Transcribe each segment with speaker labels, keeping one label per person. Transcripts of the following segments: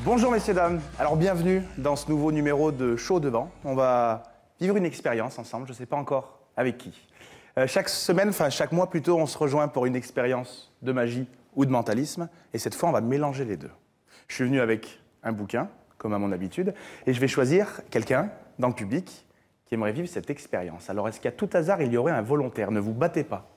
Speaker 1: Bonjour messieurs, dames. Alors bienvenue dans ce nouveau numéro de Show Devant. On va vivre une expérience ensemble, je ne sais pas encore avec qui. Chaque semaine, enfin chaque mois plutôt, on se rejoint pour une expérience de magie ou de mentalisme. Et cette fois, on va mélanger les deux. Je suis venu avec un bouquin, comme à mon habitude, et je vais choisir quelqu'un dans le public qui aimerait vivre cette expérience. Alors est-ce qu'à tout hasard, il y aurait un volontaire? Ne vous battez pas.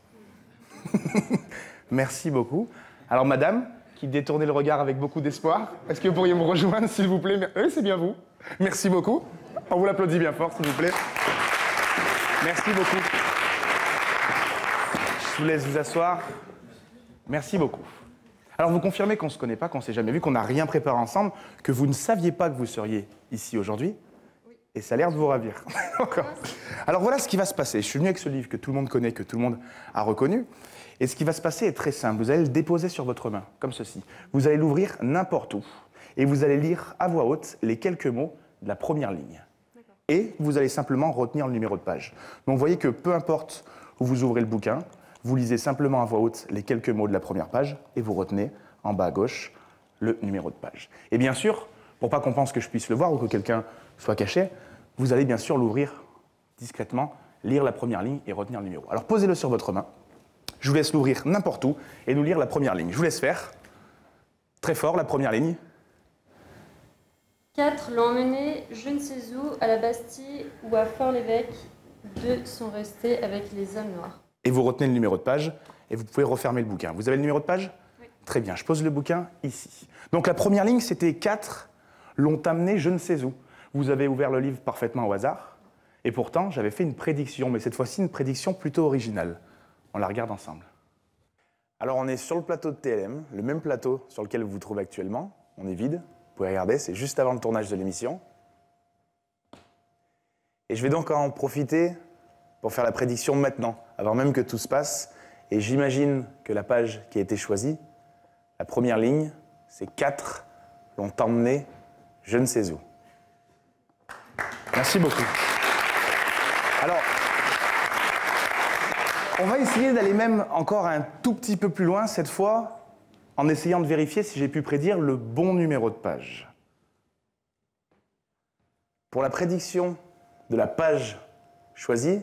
Speaker 1: Merci beaucoup. Alors madame, qui détournait le regard avec beaucoup d'espoir. Est-ce que vous pourriez me rejoindre, s'il vous plaît? Oui, c'est bien vous. Merci beaucoup. On vous l'applaudit bien fort, s'il vous plaît. Merci beaucoup. Je vous laisse vous asseoir. Merci beaucoup. Alors, vous confirmez qu'on ne se connaît pas, qu'on ne s'est jamais vu, qu'on n'a rien préparé ensemble, que vous ne saviez pas que vous seriez ici aujourd'hui? Oui. Et ça a l'air de vous ravir. Encore. Alors, voilà ce qui va se passer. Je suis venu avec ce livre que tout le monde connaît, que tout le monde a reconnu. Et ce qui va se passer est très simple. Vous allez le déposer sur votre main, comme ceci. Vous allez l'ouvrir n'importe où. Et vous allez lire à voix haute les quelques mots de la première ligne. Et vous allez simplement retenir le numéro de page. Donc vous voyez que peu importe où vous ouvrez le bouquin, vous lisez simplement à voix haute les quelques mots de la première page et vous retenez en bas à gauche le numéro de page. Et bien sûr, pour pas qu'on pense que je puisse le voir ou que quelqu'un soit caché, vous allez bien sûr l'ouvrir discrètement, lire la première ligne et retenir le numéro. Alors posez-le sur votre main. Je vous laisse l'ouvrir n'importe où et nous lire la première ligne. Je vous laisse faire. Très fort, la première ligne.
Speaker 2: 4 l'ont emmené je ne sais où, à la Bastille ou à Fort-l'Évêque. 2 sont restés avec les hommes noirs.
Speaker 1: Et vous retenez le numéro de page et vous pouvez refermer le bouquin. Vous avez le numéro de page?
Speaker 2: Oui.
Speaker 1: Très bien, je pose le bouquin ici. Donc la première ligne, c'était 4 l'ont amené je ne sais où. Vous avez ouvert le livre parfaitement au hasard. Et pourtant, j'avais fait une prédiction, mais cette fois-ci, une prédiction plutôt originale. On la regarde ensemble. Alors on est sur le plateau de TLM, le même plateau sur lequel vous vous trouvez actuellement. On est vide, vous pouvez regarder, c'est juste avant le tournage de l'émission. Et je vais donc en profiter pour faire la prédiction maintenant, avant même que tout se passe. Et j'imagine que la page qui a été choisie, la première ligne, c'est 4 l'ont emmené je ne sais où. Merci beaucoup. Alors, on va essayer d'aller même encore un tout petit peu plus loin, cette fois, en essayant de vérifier si j'ai pu prédire le bon numéro de page. Pour la prédiction de la page choisie,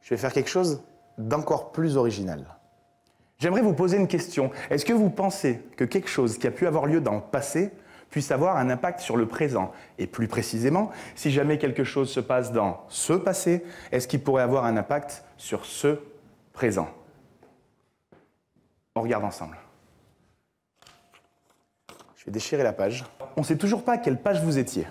Speaker 1: je vais faire quelque chose d'encore plus original. J'aimerais vous poser une question. Est-ce que vous pensez que quelque chose qui a pu avoir lieu dans le passé puisse avoir un impact sur le présent? Et plus précisément, si jamais quelque chose se passe dans ce passé, est-ce qu'il pourrait avoir un impact sur ce présent? On regarde ensemble. Je vais déchirer la page. On ne sait toujours pas à quelle page vous étiez.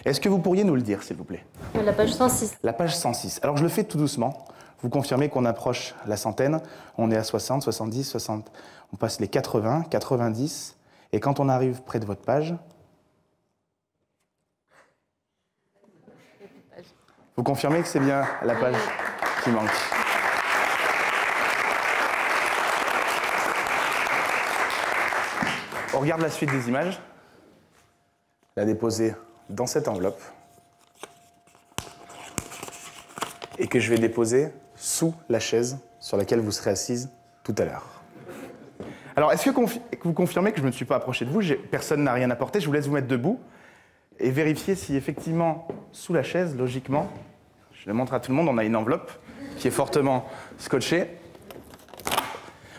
Speaker 1: Est-ce que vous pourriez nous le dire, s'il vous plaît?
Speaker 2: La page 106.
Speaker 1: La page 106. Alors je le fais tout doucement. Vous confirmez qu'on approche la centaine. On est à 60, 70, 60. On passe les 80, 90. Et quand on arrive près de votre page, vous confirmez que c'est bien la page qui manque. On regarde la suite des images. La déposer dans cette enveloppe. Et que je vais déposer sous la chaise sur laquelle vous serez assise tout à l'heure. Alors, est-ce que vous confirmez que je ne me suis pas approché de vous? Personne n'a rien apporté. Je vous laisse vous mettre debout et vérifier si effectivement, sous la chaise, logiquement, je le montre à tout le monde, on a une enveloppe qui est fortement scotchée.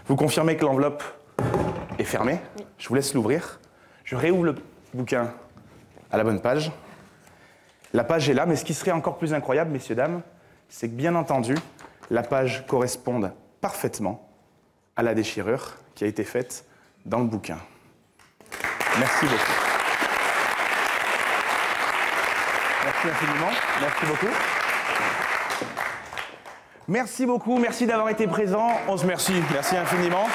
Speaker 1: Vous confirmez que l'enveloppe est fermée? Oui. Je vous laisse l'ouvrir. Je réouvre le bouquin à la bonne page. La page est là, mais ce qui serait encore plus incroyable, messieurs, dames, c'est que, bien entendu, la page corresponde parfaitement à la déchirure qui a été faite dans le bouquin. Merci beaucoup. Merci infiniment. Merci beaucoup. Merci beaucoup. Merci d'avoir été présent. On se remercie. Merci infiniment.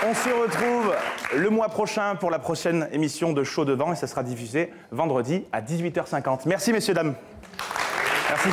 Speaker 1: On se retrouve le mois prochain pour la prochaine émission de Show Devant et ça sera diffusé vendredi à 18h50. Merci, messieurs, dames. Merci.